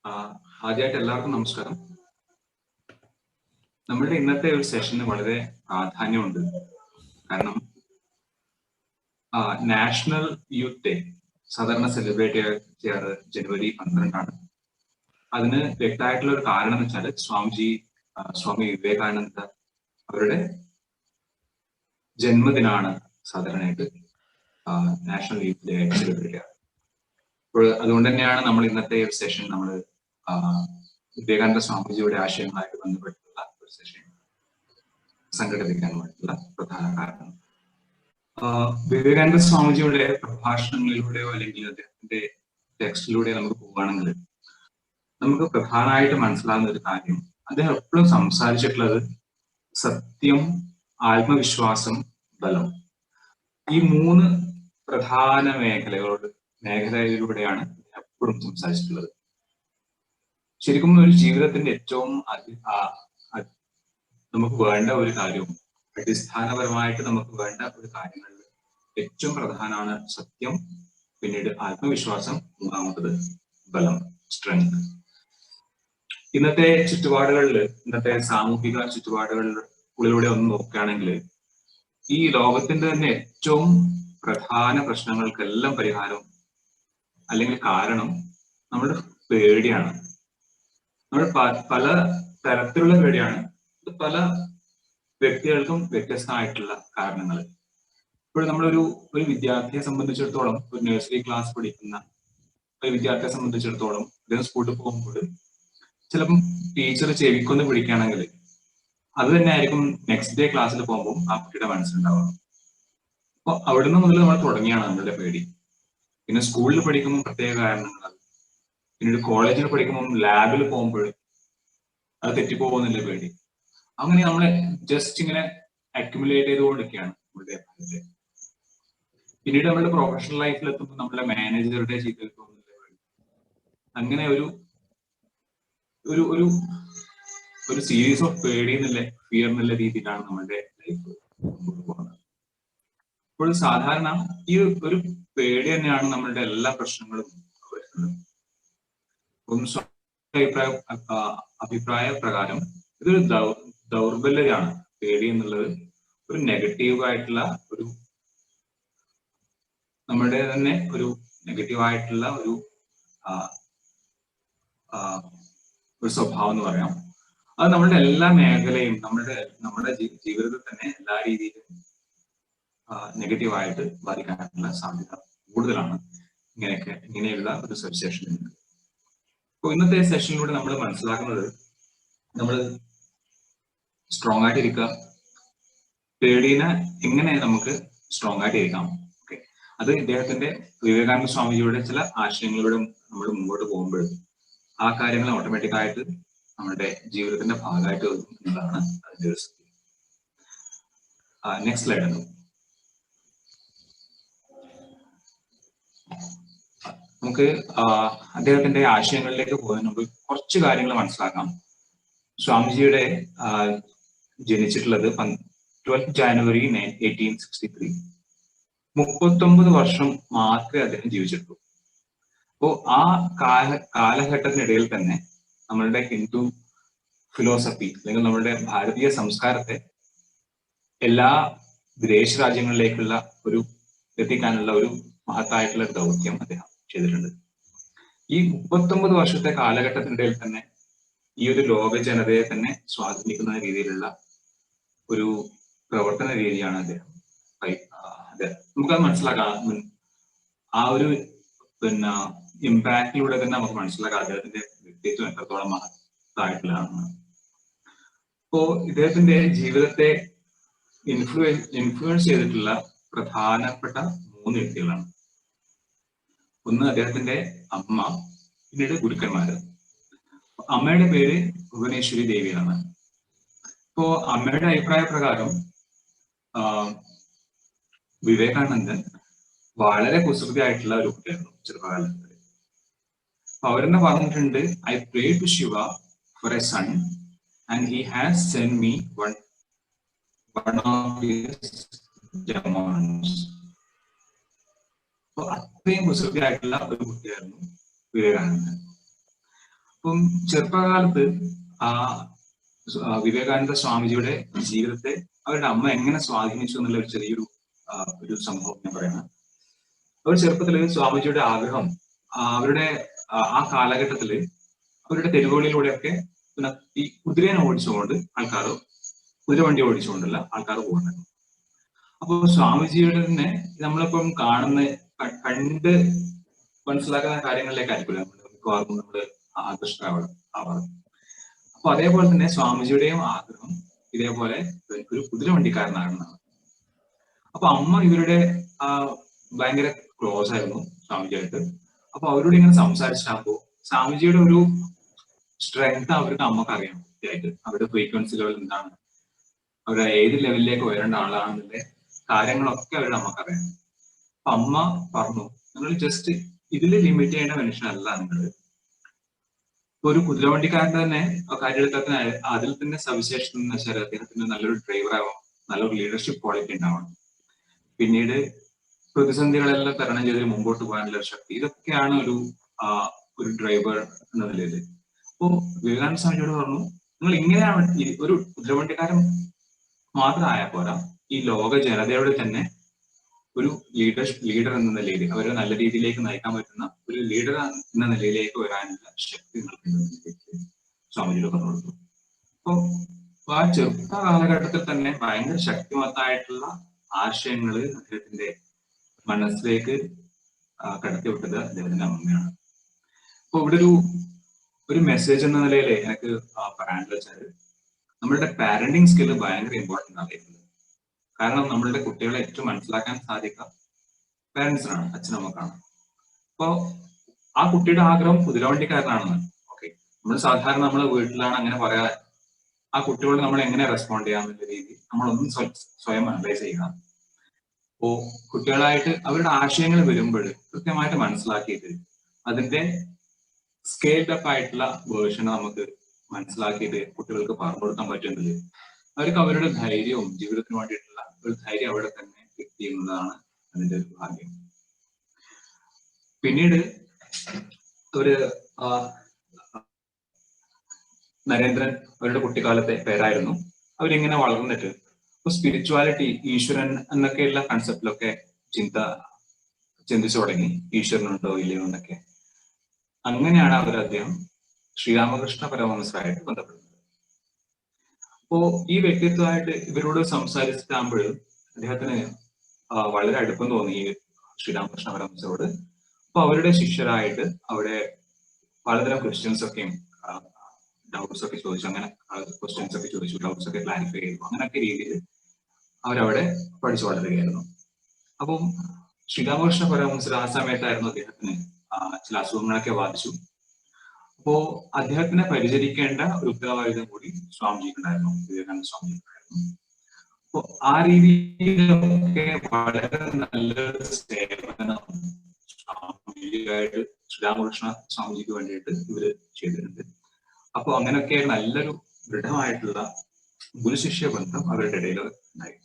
ആദ്യമായിട്ട് എല്ലാവർക്കും നമസ്കാരം. നമ്മുടെ ഇന്നത്തെ ഒരു സെഷന് വളരെ പ്രാധാന്യമുണ്ട്. കാരണം നാഷണൽ യൂത്ത് ഡേ സാധാരണ സെലിബ്രേറ്റ് ചെയ്യാറ് ജനുവരി 12 അതിന് വ്യക്തമായിട്ടുള്ള ഒരു കാരണം എന്ന് വെച്ചാൽ സ്വാമി വിവേകാനന്ദ അവരുടെ ജന്മദിനാണ് സാധാരണയായിട്ട് നാഷണൽ യൂത്ത് ഡേ ആയിട്ട് സെലിബ്രേറ്റ് ചെയ്യാറ്. അപ്പോൾ അതുകൊണ്ട് തന്നെയാണ് നമ്മൾ ഇന്നത്തെ ഒരു സെഷൻ നമ്മൾ വിവേകാനന്ദ സ്വാമിജിയുടെ ആശയങ്ങളായിട്ട് ബന്ധപ്പെട്ടുള്ള ഒരു സെഷൻ സംഘടിപ്പിക്കാനുമായിട്ടുള്ള പ്രധാന കാരണം. വിവേകാനന്ദ സ്വാമിജിയുടെ പ്രഭാഷണങ്ങളിലൂടെയോ അല്ലെങ്കിൽ അദ്ദേഹത്തിന്റെ ടെക്സ്റ്റിലൂടെയോ നമുക്ക് പോവുകയാണെങ്കിൽ നമുക്ക് പ്രധാനമായിട്ട് മനസ്സിലാകുന്ന ഒരു കാര്യം, അദ്ദേഹം എപ്പോഴും സംസാരിച്ചിട്ടുള്ളത് സത്യം, ആത്മവിശ്വാസം, ബലം, ഈ മൂന്ന് പ്രധാന മേഖലയിലൂടെയാണ് എപ്പോഴും സംസാരിച്ചിട്ടുള്ളത്. ശരിക്കും ഒരു ജീവിതത്തിന്റെ ഏറ്റവും നമുക്ക് വേണ്ട ഒരു കാര്യവും അടിസ്ഥാനപരമായിട്ട് നമുക്ക് വേണ്ട ഒരു കാര്യങ്ങളിൽ ഏറ്റവും പ്രധാനമാണ് സത്യം, പിന്നീട് ആത്മവിശ്വാസം, മൂന്നാമത്തത് ബലം, സ്ട്രെങ്ത്. ഇന്നത്തെ ഇന്നത്തെ സാമൂഹിക ചുറ്റുപാടുകളിലൂടെ ഒന്ന് നോക്കുകയാണെങ്കിൽ ഈ ലോകത്തിന്റെ തന്നെ ഏറ്റവും പ്രധാന പ്രശ്നങ്ങൾക്കെല്ലാം പരിഹാരം അല്ലെങ്കിൽ കാരണം നമ്മുടെ പേടിയാണ്. നമ്മൾ പല തരത്തിലുള്ള പേടിയാണ്. പല വ്യക്തികൾക്കും വ്യത്യസ്തമായിട്ടുള്ള കാരണങ്ങൾ. ഇപ്പോൾ നമ്മളൊരു വിദ്യാർത്ഥിയെ സംബന്ധിച്ചിടത്തോളം, ഒരു നഴ്സറി ക്ലാസ് പഠിക്കുന്ന ഒരു വിദ്യാർത്ഥിയെ സംബന്ധിച്ചിടത്തോളം അദ്ദേഹം സ്കൂളിൽ പോകുമ്പോൾ ചിലപ്പം ടീച്ചർ ചെവിക്കൊന്ന് പിടിക്കുകയാണെങ്കിൽ അത് തന്നെ ആയിരിക്കും നെക്സ്റ്റ് ഡേ ക്ലാസ്സിൽ പോകുമ്പോൾ ആ കുട്ടിയുടെ മനസ്സിലുണ്ടാവുക. അപ്പൊ അവിടുന്ന് മുതൽ നമ്മൾ തുടങ്ങിയാണ് നമ്മളുടെ പേടി. പിന്നെ സ്കൂളിൽ പഠിക്കുമ്പോൾ പ്രത്യേക കാരണങ്ങൾ, പിന്നീട് കോളേജിൽ പഠിക്കുമ്പോൾ ലാബിൽ പോകുമ്പോൾ അത് തെറ്റിപ്പോകുന്നില്ല പേടി. അങ്ങനെ നമ്മളെ ജസ്റ്റ് ഇങ്ങനെ അക്യുമുലേറ്റ് ചെയ്തുകൊണ്ടിരിക്കുകയാണ് നമ്മളുടെ ഭാഗത്ത്. പിന്നീട് നമ്മുടെ പ്രൊഫഷണൽ ലൈഫിൽ എത്തുമ്പോൾ നമ്മുടെ മാനേജറുടെ ചീത്ത തോന്നുന്നില്ല പേടി. അങ്ങനെ ഒരു സീരീസ് ഓഫ് പേടി എന്നുള്ള ഫിയർ എന്നുള്ള രീതിയിലാണ് നമ്മുടെ ലൈഫ് മുമ്പോട്ട് പോകുന്നത്. അപ്പോൾ സാധാരണ ഈ ഒരു പേടി തന്നെയാണ് നമ്മളുടെ എല്ലാ പ്രശ്നങ്ങളും വരുന്നത്. അഭിപ്രായ പ്രകാരം ഇതൊരു ദൗർബല്യതയാണ്. പേടി എന്നുള്ളത് ഒരു നെഗറ്റീവായിട്ടുള്ള നമ്മുടെ തന്നെ ഒരു നെഗറ്റീവായിട്ടുള്ള ഒരു സ്വഭാവം എന്ന് പറയാം. അത് നമ്മളുടെ എല്ലാ മേഖലയും നമ്മുടെ ജീവിതത്തിൽ തന്നെ എല്ലാ രീതിയിലും നെഗറ്റീവായിട്ട് ബാധിക്കാനുള്ള സാധ്യത കൂടുതലാണ് ഇങ്ങനെയുള്ള ഒരു സവിശേഷത. അപ്പോൾ ഇന്നത്തെ സെഷനിലൂടെ നമ്മൾ മനസ്സിലാക്കുന്നത്, നമ്മൾ സ്ട്രോങ് ആയിട്ട് ഇരിക്കുക, പേടിനെ എങ്ങനെ നമുക്ക് സ്ട്രോങ് ആയിട്ട് ഇരിക്കാം. ഓക്കെ, അത് ഇദ്ദേഹത്തിന്റെ വിവേകാനന്ദ സ്വാമിജിയുടെ ചില ആശയങ്ങളിലൂടെ നമ്മൾ മുമ്പോട്ട് പോകുമ്പോൾ ആ കാര്യങ്ങൾ ഓട്ടോമാറ്റിക്കായിട്ട് നമ്മുടെ ജീവിതത്തിന്റെ ഭാഗമായിട്ട് വരും എന്നതാണ് അതിന്റെ ഒരു സ്ഥിതി. നെക്സ്റ്റ് സ്ലൈഡ് ആണ്. നമുക്ക് അദ്ദേഹത്തിന്റെ ആശയങ്ങളിലേക്ക് പോകുന്നതിന് മുമ്പ് കുറച്ച് കാര്യങ്ങൾ മനസ്സിലാക്കാം. സ്വാമിജിയുടെ ജനിച്ചിട്ടുള്ളത് 12 ജാനുവരി 1863. 39 വർഷം മാത്രമേ അദ്ദേഹം ജീവിച്ചിട്ടുള്ളൂ. അപ്പോ ആ കാലഘട്ടത്തിനിടയിൽ തന്നെ നമ്മളുടെ ഹിന്ദു ഫിലോസഫി അല്ലെങ്കിൽ നമ്മളുടെ ഭാരതീയ സംസ്കാരത്തെ എല്ലാ വിദേശ രാജ്യങ്ങളിലേക്കുള്ള എത്തിക്കാനുള്ള ഒരു മഹത്തായിട്ടുള്ള ദൗത്യം അദ്ദേഹം ചെയ്തിട്ടുണ്ട്. ഈ 39 വർഷത്തെ കാലഘട്ടത്തിനിടയിൽ തന്നെ ഈ ഒരു ലോക ജനതയെ തന്നെ സ്വാധീനിക്കുന്ന രീതിയിലുള്ള ഒരു പ്രവർത്തന രീതിയാണ് അദ്ദേഹം. നമുക്കത് മനസ്സിലാക്കാം. ആ ഒരു ഇമ്പാക്റ്റിലൂടെ തന്നെ നമുക്ക് മനസ്സിലാക്കാം അദ്ദേഹത്തിന്റെ വ്യക്തിത്വം എത്രത്തോളം മഹത്തായിട്ടുള്ളതാണ്. അപ്പോ ഇദ്ദേഹത്തിന്റെ ജീവിതത്തെ ഇൻഫ്ലുവൻസ് ചെയ്തിട്ടുള്ള പ്രധാനപ്പെട്ട 3 വ്യക്തികളാണ്. ഒന്ന് അദ്ദേഹത്തിന്റെ അമ്മ, പിന്നീട് ഗുരുക്കന്മാര്. അമ്മയുടെ പേര് ഭുവനേശ്വരി ദേവിയാണ്. ഇപ്പോ അമ്മയുടെ അഭിപ്രായ പ്രകാരം വിവേകാനന്ദൻ വളരെ കുസൃതിയായിട്ടുള്ള ഒരു കുട്ടിയായിരുന്നു ചെറുപ്പകാലത്ത്. അവരെന്നെ പറഞ്ഞിട്ടുണ്ട്, I pray to Shiva for a son and he has send me one of his demons. അപ്പൊ അത്രയും കുസൃതിയായിട്ടുള്ള ഒരു കുട്ടിയായിരുന്നു വിവേകാനന്ദൻ. അപ്പം ചെറുപ്പകാലത്ത് ആ വിവേകാനന്ദ സ്വാമിജിയുടെ ജീവിതത്തെ അവരുടെ അമ്മ എങ്ങനെ സ്വാധീനിച്ചു എന്നുള്ള ഒരു ചെറിയൊരു ഒരു സംഭവം ഞാൻ പറയണം. അവർ ചെറുപ്പത്തില് സ്വാമിജിയുടെ ആഗ്രഹം അവരുടെ ആ കാലഘട്ടത്തില് അവരുടെ തെരുവുകളിലൂടെയൊക്കെ പിന്നെ ഈ കുതിരേനെ ഓടിച്ചുകൊണ്ട് ആൾക്കാർ, കുതിരവണ്ടി ഓടിച്ചുകൊണ്ടുള്ള ആൾക്കാർ പോകുന്നുണ്ട്. അപ്പോൾ സ്വാമിജിയുടെ തന്നെ നമ്മളിപ്പം കാണുന്ന കണ്ട് മനസ്സിലാക്കുന്ന കാര്യങ്ങളിലേക്കായിരിക്കില്ല മിക്കവാറും നമ്മൾ ആകർഷകരാവാറ്. അപ്പൊ അതേപോലെ തന്നെ സ്വാമിജിയുടെയും ആഗ്രഹം ഇതേപോലെ ഒരു കുതിരവണ്ടിക്കാരനാകണമെന്നാണ്. അപ്പൊ അമ്മ ഇവരുടെ ഭയങ്കര ക്ലോസ് ആയിരുന്നു സ്വാമിജിയായിട്ട്. അപ്പൊ അവരോട് ഇങ്ങനെ സംസാരിച്ചാകുമ്പോ സ്വാമിജിയുടെ ഒരു സ്ട്രെങ്ത് അവരുടെ അമ്മക്ക് അറിയാം കൃത്യമായിട്ട്. അവരുടെ ഫ്രീക്വൻസികൾ എന്താണ്, അവരുടെ ഏത് ലെവലിലേക്ക് ഉയരേണ്ട ആളാണെന്നുള്ള കാര്യങ്ങളൊക്കെ അവരുടെ അമ്മക്ക് അറിയാം. അപ്പൊ അമ്മ പറഞ്ഞു, നിങ്ങൾ ജസ്റ്റ് ഇതില് ലിമിറ്റ് ചെയ്യേണ്ട മനുഷ്യനല്ല നിങ്ങൾ. ഒരു കുതിരവണ്ടിക്കാരന്റെ തന്നെ കാര്യത്തിൽ അതിൽ തന്നെ സവിശേഷത എന്ന് വെച്ചാൽ അദ്ദേഹത്തിന് നല്ലൊരു ഡ്രൈവർ ആവാം, നല്ലൊരു ലീഡർഷിപ്പ് ക്വാളിറ്റി ഉണ്ടാവണം, പിന്നീട് പ്രതിസന്ധികളെല്ലാം തരണം ചെയ്ത് മുമ്പോട്ട് പോകാനുള്ള ശക്തി, ഇതൊക്കെയാണ് ഒരു ഡ്രൈവർ എന്ന നിലയിൽ. അപ്പോ വിവേകാനന്ദ സ്വാമിയോട് പറഞ്ഞു, നിങ്ങൾ ഇങ്ങനെയാണ് ഒരു കുതിരവണ്ടിക്കാരൻ മാത്രമായാൽ പോരാ, ഈ ലോക ജനതയോട് തന്നെ ഒരു ലീഡർ എന്ന നിലയിൽ അവരെ നല്ല രീതിയിലേക്ക് നയിക്കാൻ പറ്റുന്ന ഒരു ലീഡർ എന്ന നിലയിലേക്ക് വരാനുള്ള ശക്തി നിൽക്കുന്നതിലേക്ക് സ്വാമിജിയുടെ പറഞ്ഞു കൊടുത്തു. അപ്പൊ ആ ചെറുപ്പ കാലഘട്ടത്തിൽ തന്നെ ഭയങ്കര ശക്തിമത്തായിട്ടുള്ള ആശയങ്ങൾ അദ്ദേഹത്തിന്റെ മനസ്സിലേക്ക് കടത്തിവിട്ടത് അദ്ദേഹത്തിന്റെ അമ്മയാണ്. അപ്പൊ ഇവിടെ ഒരു മെസ്സേജ് എന്ന നിലയിൽ എനിക്ക് പറയാനുള്ള വെച്ചാൽ നമ്മളുടെ പാരന്റിങ് സ്കില്ല് ഭയങ്കര ഇമ്പോർട്ടൻ്റ് ആയിരിക്കുന്നത്. കാരണം നമ്മളുടെ കുട്ടികളെ ഏറ്റവും മനസ്സിലാക്കാൻ സാധിക്കുക പാരന്റ്സിനാണ്, അച്ഛനമ്മക്കാണ്. അപ്പോ ആ കുട്ടിയുടെ ആഗ്രഹം കുതിരവണ്ടിക്കാരനാണെന്ന്. ഓക്കെ, നമ്മൾ സാധാരണ നമ്മളെ വീട്ടിലാണ് അങ്ങനെ പറയാൻ, ആ കുട്ടികളോട് നമ്മൾ എങ്ങനെ റെസ്പോണ്ട് ചെയ്യാന്നുള്ള രീതി നമ്മളൊന്നും സ്വയം അനലൈസ് ചെയ്യണം. അപ്പോ കുട്ടികളായിട്ട് അവരുടെ ആശയങ്ങൾ വരുമ്പോൾ കൃത്യമായിട്ട് മനസ്സിലാക്കിയിട്ട് അതിന്റെ സ്കെയിൽഡ് അപ്പ് ആയിട്ടുള്ള വേർഷൻ നമുക്ക് മനസ്സിലാക്കിയിട്ട് കുട്ടികൾക്ക് പറഞ്ഞു കൊടുക്കാൻ പറ്റുന്നത് അവർക്ക് അവരുടെ ധൈര്യവും ജീവിതത്തിന് വേണ്ടിയിട്ടുള്ള ഒരു ധൈര്യം അവിടെ തന്നെ എത്തിയെന്നതാണ് അതിന്റെ ഒരു ഭാഗ്യം. പിന്നീട് ഒരു നരേന്ദ്രൻ അവരുടെ കുട്ടിക്കാലത്തെ പേരായിരുന്നു. അവരിങ്ങനെ വളർന്നിട്ട് ഇപ്പൊ സ്പിരിച്വാലിറ്റി, ഈശ്വരൻ എന്നൊക്കെയുള്ള കൺസെപ്റ്റിലൊക്കെ ചിന്തിച്ചു തുടങ്ങി, ഈശ്വരനുണ്ടോ ഇല്ലയോ എന്നൊക്കെ. അങ്ങനെയാണ് അദ്ദേഹം ശ്രീരാമകൃഷ്ണ പരമഹംസരായിട്ട് ബന്ധപ്പെടുന്നത്. അപ്പോ ഈ വ്യക്തിത്വമായിട്ട് ഇവരോട് സംസാരിച്ചിട്ടാകുമ്പോൾ അദ്ദേഹത്തിന് വളരെ അടുപ്പം തോന്നി ഈ ശ്രീരാമകൃഷ്ണ പരമഹംസരോട്. അപ്പൊ അവരുടെ ശിഷ്യരായിട്ട് അവിടെ പലതരം ക്വസ്റ്റ്യൻസ് ഒക്കെയും ഡൗട്ട്സ് ഒക്കെ ചോദിച്ചു, അങ്ങനെ ക്വസ്റ്റ്യൻസ് ഒക്കെ ചോദിച്ചു, ഡൗട്ട്സ് ഒക്കെ ക്ലാരിഫൈ ചെയ്തു, അങ്ങനെയൊക്കെ രീതിയിൽ അവരവിടെ പഠിച്ചു വളരുകയായിരുന്നു. അപ്പം ശ്രീരാമകൃഷ്ണ പരമഹംസർ ആ സമയത്തായിരുന്നു അദ്ദേഹത്തിന് ചില അസുഖങ്ങളൊക്കെ ബാധിച്ചു. അപ്പോ അദ്ദേഹത്തിനെ പരിചരിക്കേണ്ട ഒരു ഉത്തരവാദിത്വം കൂടി സ്വാമിജിക്കുണ്ടായിരുന്നു, വിവേകാനന്ദ സ്വാമിജിക്കുണ്ടായിരുന്നു. അപ്പൊ ആ രീതിയിലൊക്കെ വളരെ നല്ലൊരു സേവനം സ്വാമിജിയായിട്ട് ശ്രീരാമകൃഷ്ണ സ്വാമിജിക്ക് വേണ്ടിയിട്ട് ഇവര് ചെയ്തിട്ടുണ്ട്. അപ്പൊ അങ്ങനെയൊക്കെ നല്ലൊരു ദൃഢമായിട്ടുള്ള ഗുരുശിഷ്യ ബന്ധം അവരുടെ ഇടയിൽ ഉണ്ടായി.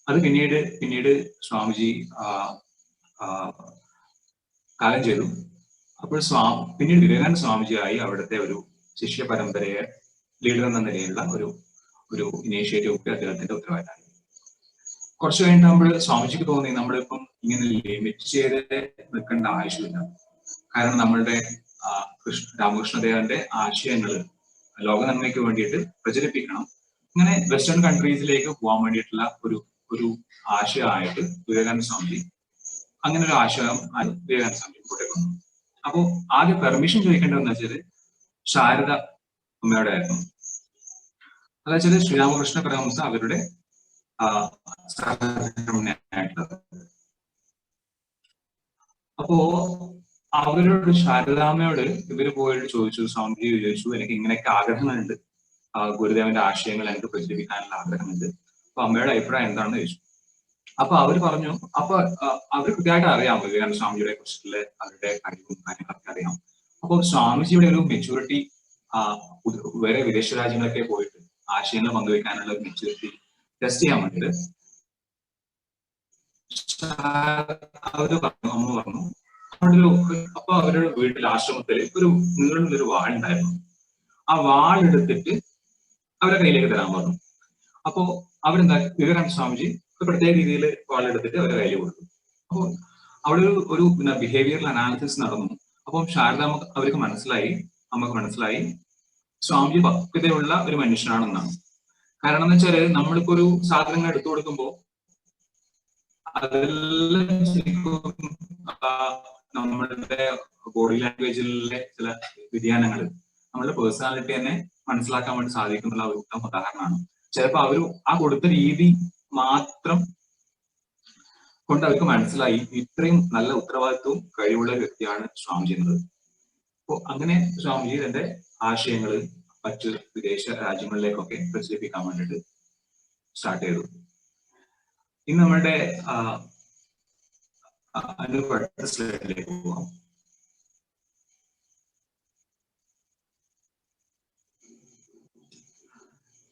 അത് പിന്നീട് സ്വാമിജി കാലം ചെയ്തു. അപ്പോൾ പിന്നീട് വിവേകാനന്ദ സ്വാമിജിയായി അവിടുത്തെ ഒരു ശിഷ്യ പരമ്പരയെ ലീഡർ എന്ന നിലയിലുള്ള ഒരു ഇനീഷ്യേറ്റീവ് ഒക്കെ അദ്ദേഹത്തിന്റെ ഉത്തരവാദിത്തമാണ്. കുറച്ച് കഴിഞ്ഞിട്ടാകുമ്പോൾ സ്വാമിജിക്ക് തോന്നി നമ്മളിപ്പം ഇങ്ങനെ ലിമിറ്റ് ചെയ്ത് നിൽക്കേണ്ട ആവശ്യമില്ല. കാരണം നമ്മളുടെ രാമകൃഷ്ണദേവന്റെ ആശയങ്ങൾ ലോക നന്മയ്ക്ക് വേണ്ടിയിട്ട് പ്രചരിപ്പിക്കണം. ഇങ്ങനെ വെസ്റ്റേൺ കൺട്രീസിലേക്ക് പോകാൻ വേണ്ടിയിട്ടുള്ള ഒരു ആശയമായിട്ട് വിവേകാനന്ദ സ്വാമിജി അങ്ങനെ ഒരു ആശയം വിവേകാനന്ദ സ്വാമിജി കൂടെ വന്നു. അപ്പോ ആദ്യം പെർമിഷൻ ചോദിക്കേണ്ടതെന്ന് വെച്ചാൽ ശാരദ അമ്മയുടെ ആയിരുന്നു. അതെന്ന് വെച്ചാൽ ശ്രീരാമകൃഷ്ണ പരമഹംസ അവരുടെ സഹധർമ്മിണിയായിട്ടുള്ളത്. അപ്പോ അവരോട് ശാരദാമ്മയോട് ഇവര് പോയിട്ട് ചോദിച്ചു, സ്വാമിജി ചോദിച്ചു, എനിക്ക് ഇങ്ങനെയൊക്കെ ആഗ്രഹങ്ങളുണ്ട്, ഗുരുദേവന്റെ ആശയങ്ങൾ എനിക്ക് പ്രചരിപ്പിക്കാനുള്ള ആഗ്രഹമുണ്ട്, അപ്പൊ അമ്മയുടെ അഭിപ്രായം എന്താണെന്ന് ചോദിച്ചു. അപ്പൊ അവര് പറഞ്ഞു, അപ്പൊ അവർ കൃത്യമായിട്ട് അറിയാം വിവേകാനന്ദ സ്വാമിജിയെ കുറിച്ചുള്ള അവരുടെ കഴിവും കാര്യങ്ങളൊക്കെ അറിയാം. അപ്പൊ സ്വാമിജിയുടെ ഒരു മെച്യൂരിറ്റി വേറെ വിദേശ രാജ്യങ്ങളൊക്കെ പോയിട്ട് ആശയങ്ങൾ പങ്കുവെക്കാനുള്ള ഒരു മെച്യൂരിറ്റി ടെസ്റ്റ് ചെയ്യാൻ വേണ്ടിയിട്ട് അവര് പറഞ്ഞു, അമ്മ പറഞ്ഞു, അപ്പൊ അവരുടെ വീട്ടിൽ ആശ്രമത്തിൽ ഒരു നീളുന്നൊരു വാളുണ്ടായിരുന്നു. ആ വാളെടുത്തിട്ട് അവരുടെ കയ്യിലേക്ക് തരാൻ പറഞ്ഞു. അപ്പോ അവരെന്താ, വിവേകാനന്ദ സ്വാമിജി ഒരു പ്രത്യേക രീതിയിൽ വാളെടുത്തിട്ട് അവരുടെ കയ്യിൽ കൊടുത്തു. അപ്പോൾ അവിടെ ഒരു ബിഹേവിയറൽ അനാലിസിസ് നടന്നു. അപ്പം ശാരദ അവർക്ക് മനസ്സിലായി, അമ്മക്ക് മനസ്സിലായി സ്വാമിജി പക്വതയുള്ള ഒരു മനുഷ്യനാണെന്നാണ്. കാരണം എന്ന് വെച്ചാല് നമ്മളിപ്പോ ഒരു സാധനങ്ങൾ എടുത്തു കൊടുക്കുമ്പോൾ അതെല്ലാം ശരിക്കും നമ്മളുടെ ബോഡി ലാംഗ്വേജിലെ ചില വ്യതിയാനങ്ങൾ നമ്മളുടെ പേഴ്സണാലിറ്റി തന്നെ മനസ്സിലാക്കാൻ വേണ്ടി സാധിക്കുന്നുള്ള ഒരു ഉദാഹരണമാണ്. ചിലപ്പോൾ അവർ ആ കൊടുത്ത രീതി മാത്രം കൊണ്ട് അവർക്ക് മനസ്സിലായി ഇത്രയും നല്ല ഉത്തരവാദിത്വവും കഴിവുള്ള വ്യക്തിയാണ് സ്വാമിജി എന്നത്. അപ്പോൾ അങ്ങനെ സ്വാമിജി തന്റെ ആശയങ്ങൾ മറ്റു വിദേശ രാജ്യങ്ങളിലേക്കൊക്കെ പ്രചരിപ്പിക്കാൻ വേണ്ടിയിട്ട് സ്റ്റാർട്ട് ചെയ്തു. ഇന്ന് നമ്മുടെ അടുത്ത സ്ലൈഡിലേക്ക് പോവാം.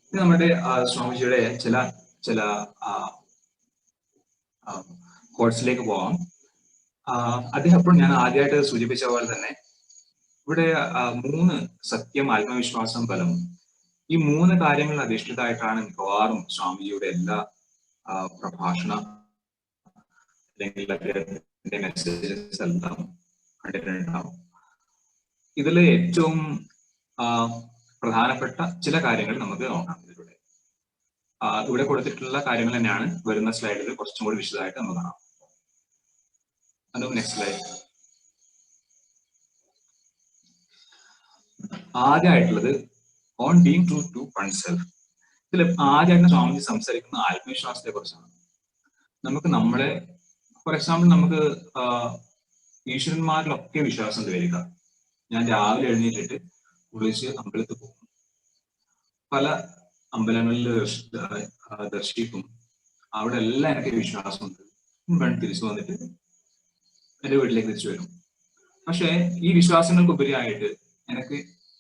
ഇത് നമ്മുടെ സ്വാമിജിയുടെ ചില കോഴ്സിലേക്ക് പോവാം. അദ്ദേഹം എപ്പോഴും ഞാൻ ആദ്യമായിട്ട് സൂചിപ്പിച്ച പോലെ തന്നെ ഇവിടെ 3 സത്യം, ആത്മവിശ്വാസം, ബലം, ഈ 3 കാര്യങ്ങൾ അധിഷ്ഠിതമായിട്ടാണ് മിക്കവാറും സ്വാമിജിയുടെ എല്ലാ പ്രഭാഷണ അല്ലെങ്കിൽ അദ്ദേഹത്തിന്റെ മെസ്സേജസ് എല്ലാം കണ്ടിട്ടുണ്ടാവും. ഇതിൽ ഏറ്റവും പ്രധാനപ്പെട്ട ചില കാര്യങ്ങൾ നമുക്ക് നോക്കാം. ഇവിടെ കൊടുത്തിട്ടുള്ള കാര്യങ്ങൾ തന്നെയാണ് വരുന്ന സ്ലൈഡിൽ കുറച്ചും കൂടി വിശദമായിട്ട് നമുക്ക് കാണാം. Next slide. ആദ്യമായിട്ടുള്ളത് on being true to oneself. ഇതിൽ ആദ്യമായിട്ട് സ്വാമിജി സംസാരിക്കുന്ന ആത്മവിശ്വാസത്തെ കുറിച്ചാണ്. നമുക്ക് നമ്മളെ, ഫോർ എക്സാമ്പിൾ, നമുക്ക് ഈശ്വരന്മാരിലൊക്കെ വിശ്വാസം വിവരിക്കാം. ഞാൻ രാവിലെ എഴുന്നേറ്റിട്ട് കുളിച്ച് അമ്പലത്തിൽ പോകും, പല അമ്പലങ്ങളിൽ ദർശിക്കും, അവിടെ എല്ലാം എനിക്ക് വിശ്വാസമുണ്ട്. തിരിച്ചു വന്നിട്ട് എന്റെ വീട്ടിലേക്ക് തിരിച്ചു വരും. പക്ഷെ ഈ വിശ്വാസങ്ങൾക്ക് ഉപരിയായിട്ട് എനിക്ക്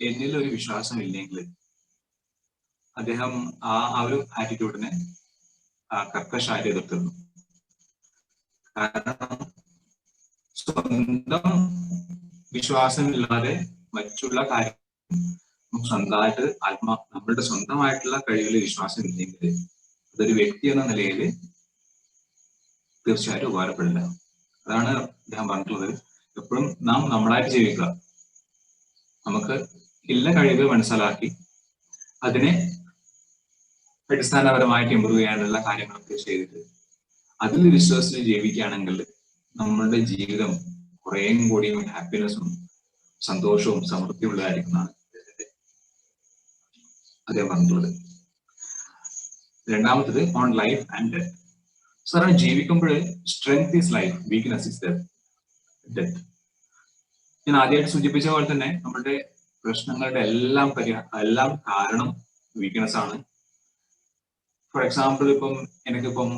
എന്നിലൊരു വിശ്വാസം ഇല്ലെങ്കിൽ അദ്ദേഹം ആ ഒരു ആറ്റിറ്റ്യൂഡിനെ കർക്കശായിട്ട് എതിർത്തിരുന്നു. കാരണം സ്വന്തം വിശ്വാസമില്ലാതെ മറ്റുള്ള കാര്യം സ്വന്തമായിട്ട് നമ്മളുടെ സ്വന്തമായിട്ടുള്ള കഴിവിൽ വിശ്വാസം ഇല്ലെങ്കിൽ അതൊരു വ്യക്തി എന്ന നിലയിൽ തീർച്ചയായിട്ടും ഉപകാരപ്പെടില്ല. അതാണ് അദ്ദേഹം പറഞ്ഞിട്ടുള്ളത്. എപ്പോഴും നാം നമ്മളായിട്ട് ജീവിക്കുക, നമുക്ക് എല്ലാ കഴിവുകൾ മനസ്സിലാക്കി അതിനെ അടിസ്ഥാനപരമായിട്ട് ഇമ്പ്രൂവ് ചെയ്യാനുള്ള കാര്യങ്ങളൊക്കെ ചെയ്തിട്ട് അതിൽ വിശ്വസിച്ച് ജീവിക്കുകയാണെങ്കിൽ നമ്മളുടെ ജീവിതം കുറേയും കൂടിയും ഹാപ്പിനെസ്സും സന്തോഷവും സമൃദ്ധിയും ഉള്ളതായിരിക്കുന്നതാണ് അദ്ദേഹം പറഞ്ഞിട്ടുള്ളത്. രണ്ടാമത്തത് ഓൺ ലൈഫ് ആൻഡ് ഡെത്ത്. സാധാരണ ജീവിക്കുമ്പോൾ strength is life, weakness is death. ഞാൻ ആദ്യമായിട്ട് സൂചിപ്പിച്ച പോലെ തന്നെ നമ്മുടെ പ്രശ്നങ്ങളുടെ എല്ലാം കാരണം വീക്ക്നെസ് ആണ്. ഫോർ എക്സാമ്പിൾ, എനിക്കിപ്പം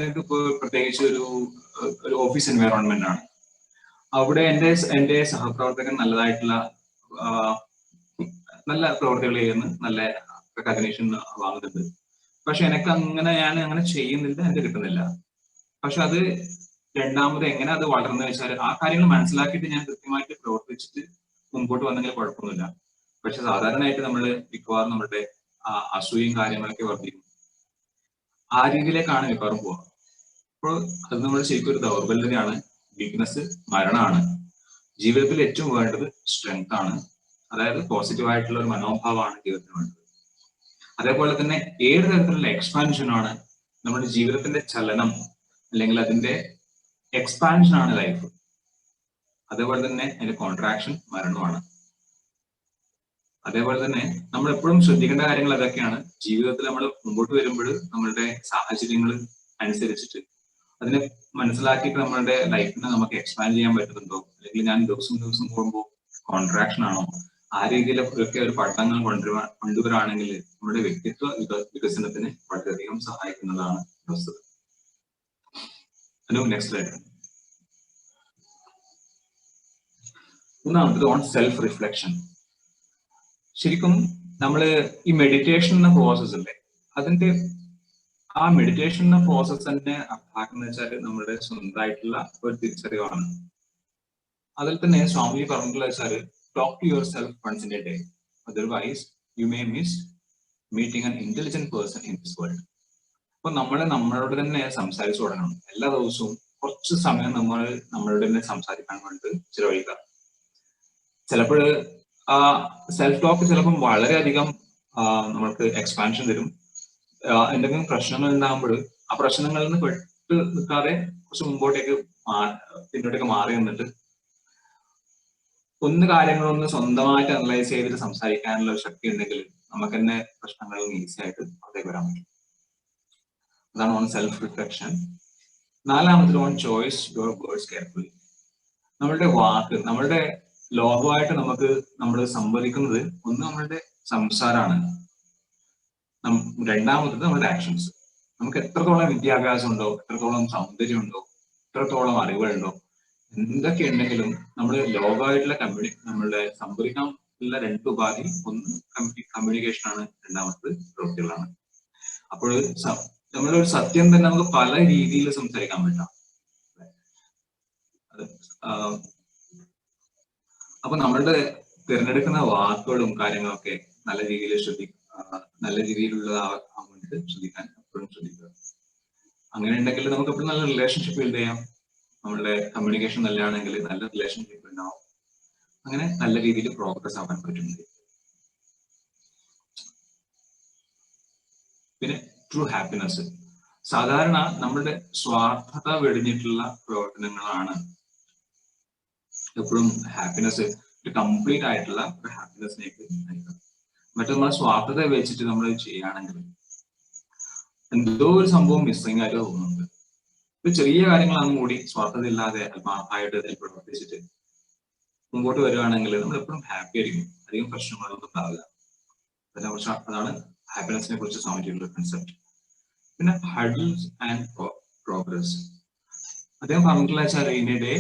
എനിക്കിപ്പോ പ്രത്യേകിച്ച് ഒരു ഓഫീസ് എൻവയറോൺമെന്റ് ആണ്. അവിടെ എന്റെ സഹപ്രവർത്തകൻ നല്ലതായിട്ടുള്ള നല്ല പ്രവർത്തികൾ ചെയ്യുന്നു, നല്ല റെക്കഗ്നീഷൻ വാങ്ങുന്നുണ്ട്. പക്ഷെ ഞാൻ അങ്ങനെ ചെയ്യുന്നില്ല, എനിക്ക് കിട്ടുന്നില്ല. പക്ഷെ അത് രണ്ടാമത് എങ്ങനെ അത് വളർന്നു വെച്ചാൽ ആ കാര്യങ്ങൾ മനസ്സിലാക്കിയിട്ട് ഞാൻ കൃത്യമായിട്ട് പ്രവർത്തിച്ചിട്ട് മുമ്പോട്ട് വന്നെങ്കിൽ കുഴപ്പമൊന്നുമില്ല. പക്ഷെ സാധാരണയായിട്ട് മിക്കവാറും നമ്മളുടെ അസൂയും കാര്യങ്ങളൊക്കെ വർദ്ധിക്കും. ആ രീതിയിലേക്കാണ് മിക്കവാറും പോവുക. അപ്പോൾ അത് നമ്മൾ ശരിക്കും ഒരു ദൗർബല്യതയാണ്, വീക്ക്നെസ് മരണമാണ്. ജീവിതത്തിൽ ഏറ്റവും വേണ്ടത് സ്ട്രെങ്ത് ആണ്, അതായത് പോസിറ്റീവായിട്ടുള്ള ഒരു മനോഭാവമാണ് ജീവിതത്തിന് വേണ്ടത്. അതേപോലെ തന്നെ ഏത് തരത്തിലുള്ള എക്സ്പാൻഷനാണ് നമ്മുടെ ജീവിതത്തിന്റെ ചലനം, അല്ലെങ്കിൽ അതിന്റെ എക്സ്പാൻഷൻ ആണ് ലൈഫ്. അതേപോലെ തന്നെ അതിന്റെ കോൺട്രാക്ഷൻ മരണമാണ്. അതേപോലെ തന്നെ നമ്മൾ എപ്പോഴും ശ്രദ്ധിക്കേണ്ട കാര്യങ്ങൾ അതൊക്കെയാണ്. ജീവിതത്തിൽ നമ്മൾ മുമ്പോട്ട് വരുമ്പോൾ നമ്മളുടെ സാഹചര്യങ്ങൾ അനുസരിച്ചിട്ട് അതിനെ മനസ്സിലാക്കിയിട്ട് നമ്മളുടെ ലൈഫിനെ നമുക്ക് എക്സ്പാൻഡ് ചെയ്യാൻ പറ്റുന്നുണ്ടോ, അല്ലെങ്കിൽ ഞാൻ ദിവസം പോകുമ്പോൾ കോൺട്രാക്ഷൻ ആണോ, ആ രീതിയിലൊക്കെ ഒരു പഠനങ്ങൾ കൊണ്ടുവരാണെങ്കിൽ നമ്മുടെ വ്യക്തിത്വ വികസനത്തിന് വളരെയധികം സഹായിക്കുന്നതാണ് വസ്തുത. Next slide. മൂന്നാമത്തത് ഓൺ സെൽഫ് റിഫ്ലക്ഷൻ. ശരിക്കും നമ്മള് ഈ മെഡിറ്റേഷൻ എന്ന പ്രോസസ് അല്ലേ, അതിന്റെ ആ മെഡിറ്റേഷൻ എന്ന പ്രോസസ് തന്നെ അർത്ഥമാക്കുന്ന വെച്ചാൽ നമ്മുടെ സ്വന്തമായിട്ടുള്ള ഒരു തിരിച്ചറിവാണ്. അതിൽ തന്നെ സ്വാമി പറഞ്ഞിട്ടുള്ള വെച്ചാൽ talk to yourself once in a day, otherwise you may miss meeting an intelligent person in this world. അപ്പൊ നമ്മളോട് തന്നെ സംസാരിച്ചു തുടങ്ങണം. എല്ലാ ദിവസവും കുറച്ച് സമയം നമ്മളോട് തന്നെ സംസാരിക്കാൻ വേണ്ടി ചിലവഴിക്കുക. ചിലപ്പോൾ ആ സെൽഫ് ടോക്ക് ചിലപ്പം വളരെയധികം നമ്മൾക്ക് എക്സ്പാൻഷൻ തരും. എന്തെങ്കിലും പ്രശ്നങ്ങൾ ഉണ്ടാകുമ്പോൾ ആ പ്രശ്നങ്ങളിൽ നിന്ന് പെട്ട് നിൽക്കാതെ കുറച്ച് മുമ്പോട്ടേക്ക് പിന്നോട്ടേക്ക് മാറി നിന്നിട്ട് കാര്യങ്ങളൊന്ന് സ്വന്തമായിട്ട് അനലൈസ് ചെയ്തിട്ട് സംസാരിക്കാനുള്ള ഒരു ശക്തി ഉണ്ടെങ്കിൽ നമുക്ക് തന്നെ പ്രശ്നങ്ങളിൽ ഈസി ആയിട്ട് പുറത്തേക്ക് വരാൻ പറ്റും. അതാണ് ഓൺ സെൽഫ് റിഫ്ലക്ഷൻ. നാലാമത് on choice your words carefully. നമ്മളുടെ വാക്ക്, നമ്മളുടെ ലോകമായിട്ട് നമ്മൾ സംവദിക്കുന്നത് ഒന്ന് നമ്മളുടെ സംസാരമാണ്, രണ്ടാമത്തത് നമ്മുടെ ആക്ഷൻസ്. നമുക്ക് എത്രത്തോളം വിദ്യാഭ്യാസം ഉണ്ടോ, എത്രത്തോളം സൗന്ദര്യം ഉണ്ടോ, എത്രത്തോളം അറിവുകളുണ്ടോ, എന്തൊക്കെ ഉണ്ടെങ്കിലും നമ്മൾ ലോകമായിട്ടുള്ള നമ്മളുടെ സംവദിക്കാൻ ഉള്ള രണ്ട് ഉപാധി, ഒന്ന് കമ്മ്യൂണിക്കേഷൻ ആണ്, രണ്ടാമത്തത് പ്രവൃത്തികളാണ്. അപ്പോൾ നമ്മളൊരു സത്യം തന്നെ നമുക്ക് പല രീതിയിൽ സംസാരിക്കാൻ പറ്റാം. അപ്പൊ നമ്മളുടെ തിരഞ്ഞെടുക്കുന്ന വാക്കുകളും കാര്യങ്ങളൊക്കെ നല്ല രീതിയിൽ നല്ല രീതിയിലുള്ളതാവാൻ വേണ്ടിയിട്ട് എപ്പോഴും ശ്രദ്ധിക്കുക. അങ്ങനെ ഉണ്ടെങ്കിൽ നമുക്ക് എപ്പോഴും നല്ല റിലേഷൻഷിപ്പ് ബിൽഡ് ചെയ്യാം. നമ്മളുടെ കമ്മ്യൂണിക്കേഷൻ നല്ലതാണെങ്കിൽ നല്ല റിലേഷൻഷിപ്പ് ഉണ്ടാവും. അങ്ങനെ നല്ല രീതിയിൽ പ്രോഗ്രസ് ആവാൻ പറ്റുന്നുണ്ട്. പിന്നെ ട്രൂ ഹാപ്പിനെസ്. സാധാരണ നമ്മളുടെ സ്വാർത്ഥത വെടിഞ്ഞിട്ടുള്ള പ്രവർത്തനങ്ങളാണ് എപ്പോഴും ഹാപ്പിനെസ്, ഒരു കംപ്ലീറ്റ് ആയിട്ടുള്ള ഒരു ഹാപ്പിനെസ്സിലേക്ക് നയിക്കുക. മറ്റു നമ്മളെ സ്വാർത്ഥത വെച്ചിട്ട് നമ്മൾ ചെയ്യുകയാണെങ്കിൽ എന്തോ ഒരു സംഭവം മിസ്സിംഗ് ആയിട്ട് തോന്നുന്നുണ്ട്. ഒരു ചെറിയ കാര്യങ്ങളാണ് കൂടി സ്വാർത്ഥത ഇല്ലാതെ ആത്മാർത്ഥമായിട്ട് പ്രവർത്തിച്ചിട്ട് മുമ്പോട്ട് വരികയാണെങ്കിൽ നമ്മൾ എപ്പോഴും ഹാപ്പി ആയിരിക്കും, അധികം പ്രശ്നങ്ങളൊന്നും ഉണ്ടാവില്ല. അതാണ് ഹാപ്പിനെസിനെ കുറിച്ച് സാധിച്ചിട്ടുള്ള കൺസെപ്റ്റ്. പിന്നെ ഹഡിൽസ് ആൻഡ് പ്രോഗ്രസ്. അദ്ദേഹം പറഞ്ഞിട്ടുള്ള വെച്ചാൽ in a day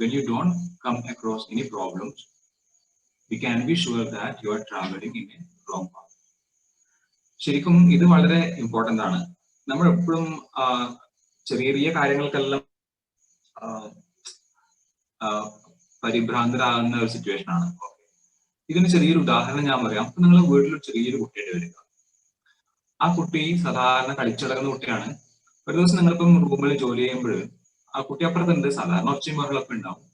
when you don't come across any problems, you can be sure that you are traveling in a wrong path. ശരിക്കും ഇത് വളരെ ഇമ്പോർട്ടന്റ് ആണ്. നമ്മൾ എപ്പോഴും ചെറിയ കാര്യങ്ങൾക്കെല്ലാം പരിഭ്രാന്തരാകുന്ന ഒരു സിറ്റുവേഷൻ ആണ്. ഇതിന് ചെറിയൊരു ഉദാഹരണം ഞാൻ പറയാം. അപ്പൊ നിങ്ങൾ വീട്ടിൽ ചെറിയൊരു കുട്ടിയായിട്ട് വരിക. ആ കുട്ടി സാധാരണ കളിച്ചിടക്കുന്ന കുട്ടിയാണ്. ഒരു ദിവസം നിങ്ങളിപ്പം റൂമിൽ ജോലി ചെയ്യുമ്പോൾ ആ കുട്ടി അപ്പുറത്തുണ്ട്. സാധാരണ ഒച്ചയും ബഹളമൊക്കെ ഉണ്ടാവും,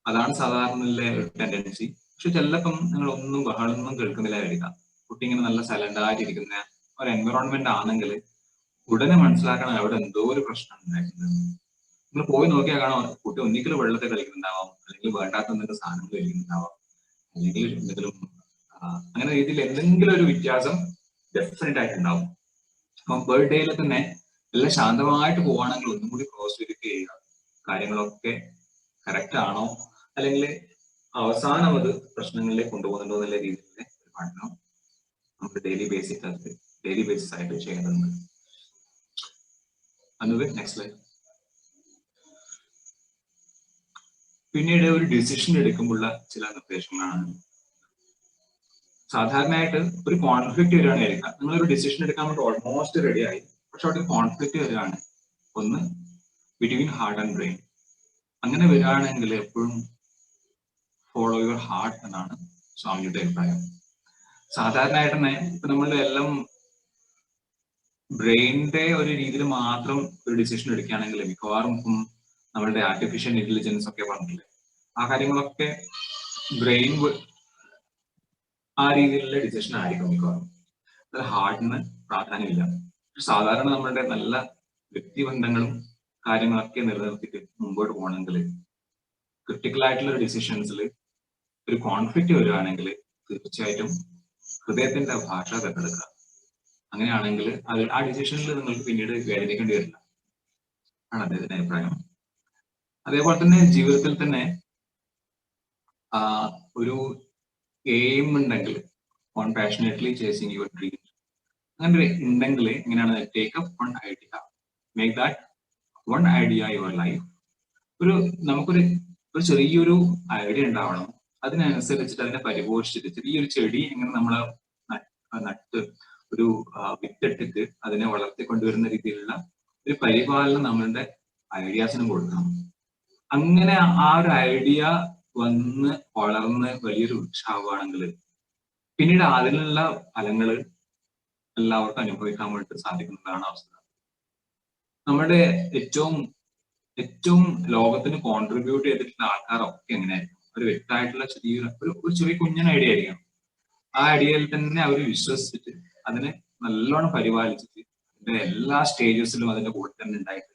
അതാണ് സാധാരണ ഒരു ടെൻഡൻസി. പക്ഷെ ചിലപ്പം നിങ്ങൾ ഒന്നും ബഹളമൊന്നും കേൾക്കുന്നില്ല വരിക. കുട്ടി ഇങ്ങനെ നല്ല സൈലന്റ് ആയിട്ടിരിക്കുന്ന ഒരു എൻവറോൺമെന്റ് ആണെങ്കിൽ ഉടനെ മനസ്സിലാക്കണം അവിടെ എന്തോ ഒരു പ്രശ്നം ഉണ്ടായിട്ടുണ്ട്. നിങ്ങൾ പോയി നോക്കിയാൽ കാണാം കുട്ടി ഒന്നിക്കലും വെള്ളത്തിൽ കളിക്കുന്നുണ്ടാവാം, അല്ലെങ്കിൽ വേണ്ടാത്ത എന്തെങ്കിലും സാധനങ്ങൾ കഴിക്കുന്നുണ്ടാവാം, അല്ലെങ്കിൽ എന്തെങ്കിലും അങ്ങനെ രീതിയിൽ എന്തെങ്കിലും ഒരു വ്യത്യാസം ഡെഫിനറ്റ് ആയിട്ടുണ്ടാവും. അപ്പം ബർത്ത്ഡേയിൽ തന്നെ എല്ലാം ശാന്തമായിട്ട് പോവാണെങ്കിൽ ഒന്നും കൂടി ക്രോസ് വെരിഫൈ ചെയ്യുക, കാര്യങ്ങളൊക്കെ കറക്റ്റ് ആണോ, അല്ലെങ്കിൽ അവസാനം അത് പ്രശ്നങ്ങളിലേക്ക് കൊണ്ടുപോകുന്നുണ്ടോ എന്നുള്ള രീതിയിലുള്ള ഒരു പഠനം നമുക്ക് ഡെയിലി ബേസിസ് ആയിട്ട് ചെയ്യേണ്ടതുണ്ട്. അന്നുവേ നെക്സ്റ്റ് സ്ലൈഡ്. പിന്നീട് ഒരു ഡിസിഷൻ എടുക്കുമ്പോഴുള്ള ചില നിർദ്ദേശങ്ങളാണ്. സാധാരണയായിട്ട് ഒരു കോൺഫ്ലിക്റ്റ് വരികയാണെങ്കിൽ നിങ്ങളൊരു ഡിസിഷൻ എടുക്കാൻ വേണ്ടി ഓൾമോസ്റ്റ് റെഡി ആയി, പക്ഷെ അവിടെ കോൺഫ്ലിക്റ്റ് വരികയാണ്, ഒന്ന് ബിറ്റ്വീൻ ഹാർട്ട് ആൻഡ് ബ്രെയിൻ. അങ്ങനെ വരികയാണെങ്കിൽ എപ്പോഴും ഫോളോ യുവർ ഹാർട്ട് എന്നാണ് സ്വാമിയുടെ അഭിപ്രായം. സാധാരണയായിട്ട് തന്നെ ഇപ്പൊ നമ്മളുടെ എല്ലാം ബ്രെയിനിന്റെ ഒരു രീതിയിൽ മാത്രം ഒരു ഡിസിഷൻ എടുക്കുകയാണെങ്കിൽ മിക്കവാറും നമ്മളുടെ ആർട്ടിഫിഷ്യൽ ഇന്റലിജൻസ് ഒക്കെ പറഞ്ഞില്ലേ, ആ കാര്യങ്ങളൊക്കെ ബ്രെയിൻ ആ രീതിയിലുള്ള ഡിസിഷൻ ആയിരിക്കും മിക്കവാറും. അത് ഹാർട്ടിന് പ്രാധാന്യമില്ല. സാധാരണ നമ്മളുടെ നല്ല വ്യക്തിബന്ധങ്ങളും കാര്യങ്ങളൊക്കെ നിലനിർത്തിയിട്ട് മുമ്പോട്ട് പോകണമെങ്കിൽ ക്രിട്ടിക്കൽ ആയിട്ടുള്ള ഡിസിഷൻസിൽ ഒരു കോൺഫ്ലിക്റ്റ് വരികയാണെങ്കിൽ തീർച്ചയായിട്ടും ഹൃദയത്തിന്റെ ഭാഷ തെരഞ്ഞെടുക്കുക. അങ്ങനെയാണെങ്കിൽ അത് ആ ഡിസിഷനിൽ നിങ്ങൾക്ക് പിന്നീട് വേദനിക്കേണ്ടി വരില്ല ആണ് അദ്ദേഹത്തിന്റെ അഭിപ്രായം. അതേപോലെ തന്നെ ജീവിതത്തിൽ തന്നെ ഒരു എയിം ഉണ്ടെങ്കിൽ, on passionately chasing your dream, അങ്ങനെ ഉണ്ടെങ്കിൽ എങ്ങനെയാണ് take up one idea, make that one idea your life. നമുക്കൊരു ചെറിയൊരു ഐഡിയ ഉണ്ടാവണം, അതിനനുസരിച്ചിട്ട് അതിനെ പരിപോഷിച്ചിട്ട് ചെറിയൊരു ചെടി എങ്ങനെ നമ്മൾ നട്ട് ഒരു വിത്തിട്ടിട്ട് അതിനെ വളർത്തിക്കൊണ്ടുവരുന്ന രീതിയിലുള്ള ഒരു പരിപാലനം നമ്മളുടെ ഐഡിയാസിനും കൊടുക്കണം. അങ്ങനെ ആ ഒരു ഐഡിയ വന്ന് വളർന്ന് വലിയൊരു വൃക്ഷമാവുകയാണെങ്കിൽ പിന്നീട് അതിനുള്ള ഫലങ്ങൾ എല്ലാവർക്കും അനുഭവിക്കാൻ വേണ്ടി സാധിക്കുന്നതാണ് അവസ്ഥ. നമ്മുടെ ഏറ്റവും ലോകത്തിന് കോൺട്രിബ്യൂട്ട് ചെയ്തിട്ടുള്ള ആൾക്കാരൊക്കെ എങ്ങനെയായിരിക്കും? ഒരു വ്യക്തമായിട്ടുള്ള ഒരു ചെറിയ കുഞ്ഞൻ ഐഡിയ ആയിരിക്കും. ആ ഐഡിയയിൽ തന്നെ അവർ വിശ്വസിച്ചിട്ട് അതിനെ നല്ലോണം പരിപാലിച്ചിട്ട് അതിന്റെ എല്ലാ സ്റ്റേജസിലും അതിന്റെ കൂടെ തന്നെ ഉണ്ടായിട്ട്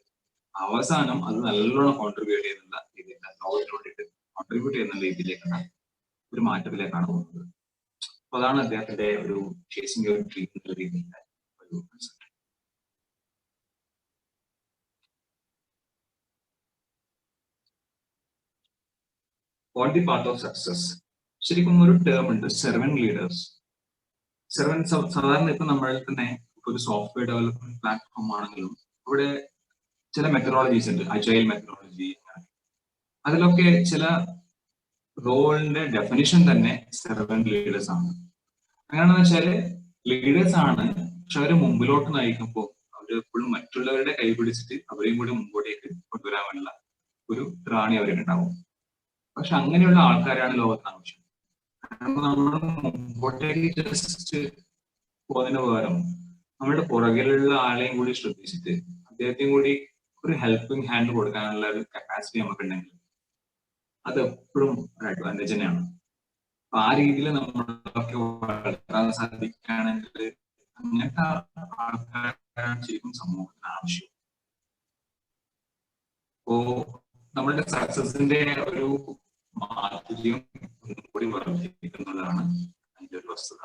അവസാനം അത് നല്ലോണം കോൺട്രിബ്യൂട്ട് ചെയ്യുന്ന രീതിയിലാണ് ലോകത്തിന് വേണ്ടിയിട്ട് കോൺട്രിബ്യൂട്ട് ചെയ്യുന്ന രീതിയിലേക്കാണ് ഒരു മാറ്റത്തിലേക്കാണ് പോകുന്നത്. അപ്പൊ അതാണ് അദ്ദേഹത്തിന്റെ ഒരു ചേസിംഗ് യുവർ ഡ്രീം എന്നുള്ള രീതിയിലുള്ള ഒരു concept. On the path of success ശരിക്കും ഒരു ടേം ഉണ്ട്, സെർവന്റ് ലീഡേഴ്സ്. സാധാരണ ഇപ്പൊ നമ്മളിൽ തന്നെ ഒരു സോഫ്റ്റ്വെയർ ഡെവലപ്മെന്റ് പ്ലാറ്റ്ഫോം ആണെങ്കിലും ഇവിടെ ചില മെത്തഡോളജീസ് ഉണ്ട്, അജൈൽ മെത്തഡോളജി. അതിലൊക്കെ ചില റോളിന്റെ ഡെഫിനിഷൻ തന്നെ സെർവന്റ് ലീഡേഴ്സ് ആണ്. അങ്ങനെയാണെന്ന് വെച്ചാല് ലീഡേഴ്സ് ആണ്, പക്ഷെ അവര് മുമ്പിലോട്ട് നയിക്കുമ്പോൾ അവർ എപ്പോഴും മറ്റുള്ളവരുടെ കൈ പിടിച്ചിട്ട് അവരെയും കൂടി മുമ്പോട്ടേക്ക് കൊണ്ടുവരാനുള്ള ഒരു ത്രാണി അവരുണ്ടാവും. പക്ഷെ അങ്ങനെയുള്ള ആൾക്കാരാണ് ലോകത്തിന് ആവശ്യം. നമ്മൾ മുമ്പോട്ടേക്ക് ജസ്റ്റ് പോകുന്നതിന് പകരം നമ്മളുടെ പുറകിലുള്ള ആളെയും കൂടി ശ്രദ്ധിച്ചിട്ട് അദ്ദേഹത്തെയും കൂടി ഒരു ഹെൽപ്പിംഗ് ഹാൻഡ് കൊടുക്കാനുള്ള ഒരു കപ്പാസിറ്റി നമുക്കുണ്ടെങ്കിൽ അത് എപ്പോഴും ഒരു അഡ്വാൻറ്റേജ് തന്നെയാണ്. അപ്പൊ ആ രീതിയിൽ നമ്മളൊക്കെ വളർത്താൻ സാധിക്കുകയാണെങ്കിൽ അങ്ങനത്തെ ആൾക്കാരാണ് ശരിക്കും സമൂഹത്തിന് ആവശ്യം. അപ്പോ നമ്മളുടെ സക്സസിന്റെ ഒരു മാധുര്യം ഒന്നും കൂടി വർദ്ധിപ്പിക്കുന്നതാണ് അതിന്റെ ഒരു വസ്തുത.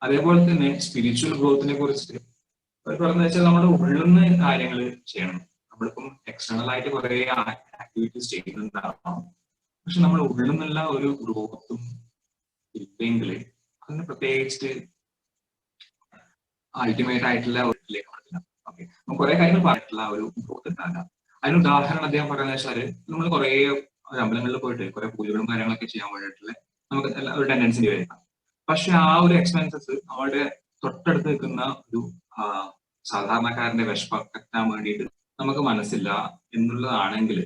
അതേപോലെ തന്നെ സ്പിരിച്വൽ ഗ്രോത്തിനെ കുറിച്ച് പറഞ്ഞു വെച്ചാൽ നമ്മുടെ ഉള്ളിൽ നിന്ന് കാര്യങ്ങൾ ചെയ്യണം. നമ്മളിപ്പം എക്സ്റ്റേണൽ ആയിട്ട് കുറെ ആക്ടിവിറ്റീസ് ചെയ്യുന്നുണ്ടാവാം, പക്ഷെ നമ്മൾ ഉള്ളിൽ നിന്നുള്ള ഒരു ഗ്രോത്തും ഇല്ലെങ്കിൽ അതിന് പ്രത്യേകിച്ച് അൾട്ടിമേറ്റ് ആയിട്ടുള്ള ഒരിലേക്ക് പറ്റില്ല. ഓക്കെ, നമുക്ക് കുറെ കാര്യങ്ങൾ പറഞ്ഞിട്ടുള്ള ഒരു ഗ്രോത്ത് ഉണ്ടാകാം. അതിന് ഉദാഹരണം അദ്ദേഹം പറയുന്നത് വെച്ചാൽ നമ്മൾ കുറെ അമ്പലങ്ങളിൽ പോയിട്ട് കുറെ പൂജകളും കാര്യങ്ങളൊക്കെ ചെയ്യാൻ വേണ്ടിയിട്ടുള്ള നമുക്ക് ഒരു ടെൻഡൻസി വരാം. പക്ഷെ ആ ഒരു എക്സ്പെൻസസ് നമ്മുടെ തൊട്ടടുത്ത് നിൽക്കുന്ന ഒരു സാധാരണക്കാരന്റെ വിശപ്പകറ്റാൻ വേണ്ടിയിട്ട് നമുക്ക് മനസ്സില്ല എന്നുള്ളതാണെങ്കിൽ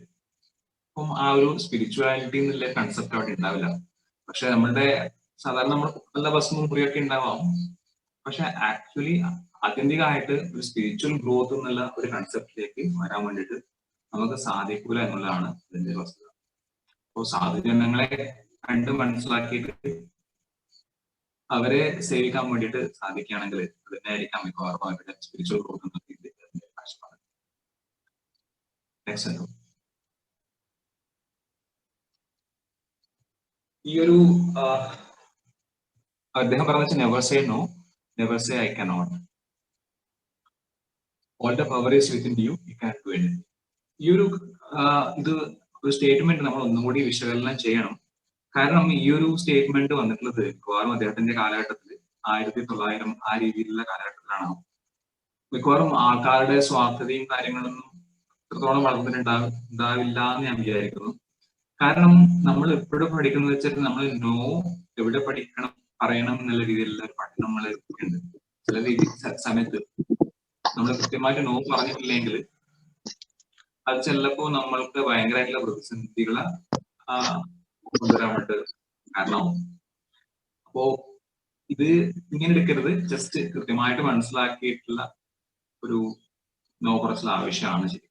അപ്പം ആ ഒരു സ്പിരിച്വാലിറ്റി എന്നുള്ള കൺസെപ്റ്റ് അവിടെ ഉണ്ടാവില്ല. പക്ഷെ നമ്മളുടെ സാധാരണ നമ്മൾ നല്ല ഭസ്മവും മുറിയൊക്കെ ഉണ്ടാവാം, പക്ഷെ ആക്ച്വലി ആത്യന്തികമായിട്ട് ഒരു സ്പിരിച്വൽ ഗ്രോത്ത് എന്നുള്ള ഒരു കൺസെപ്റ്റിലേക്ക് വരാൻ വേണ്ടിയിട്ട് നമുക്ക് സാധിക്കൂല എന്നുള്ളതാണ് ഇതിന്റെ വസ്തുത. അപ്പോൾ സാധുജനങ്ങളെ കണ്ട് മനസ്സിലാക്കിയിട്ട് അവരെ സേവിക്കാൻ വേണ്ടിയിട്ട് സാധിക്കുകയാണെങ്കിൽ അത് തന്നെയായിരിക്കാം മിക്കവാറും അവരുടെ സ്പിരിച്വൽ ഗ്രോത്ത് എന്ന രീതിയിൽ കാഴ്ചപ്പാട്. ഈ ഒരു അദ്ദേഹം പറഞ്ഞ never say no, never say I cannot, all the power is within you, you can do anything. ഈ ഒരു സ്റ്റേറ്റ്മെന്റ് നമ്മൾ ഒന്നും കൂടി വിശകലനം ചെയ്യണം. കാരണം ഈ ഒരു സ്റ്റേറ്റ്മെന്റ് വന്നിട്ടുള്ളത് മിക്കവാറും അദ്ദേഹത്തിന്റെ കാലഘട്ടത്തിൽ 1900 ആ രീതിയിലുള്ള കാലഘട്ടത്തിലാണ്. മിക്കവാറും ആൾക്കാരുടെ സ്വാർത്ഥതയും കാര്യങ്ങളൊന്നും എത്രത്തോളം വളർന്നിട്ടുണ്ടാവില്ല എന്ന് ഞാൻ വിചാരിക്കുന്നു. കാരണം നമ്മൾ എപ്പോഴും പഠിക്കുന്നത് വെച്ചാൽ നമ്മൾ നോ എവിടെ പറയണം എന്നുള്ള രീതിയിലുള്ള ഒരു പഠനം നമ്മൾ ഉണ്ട്. ചില സമയത്ത് നമ്മൾ കൃത്യമായിട്ട് നോ പറഞ്ഞിട്ടില്ലെങ്കിൽ അത് ചിലപ്പോ നമ്മൾക്ക് ഭയങ്കരമായിട്ടുള്ള പ്രതിസന്ധികളെ കൊണ്ടുവരാൻ വേണ്ടി കാരണമാവും. അപ്പോ ഇത് ഇങ്ങനെ എടുക്കരുത്, ജസ്റ്റ് കൃത്യമായിട്ട് മനസ്സിലാക്കിയിട്ടുള്ള ഒരു നോ പറച്ചിൽ ആവശ്യമാണ് ശരി.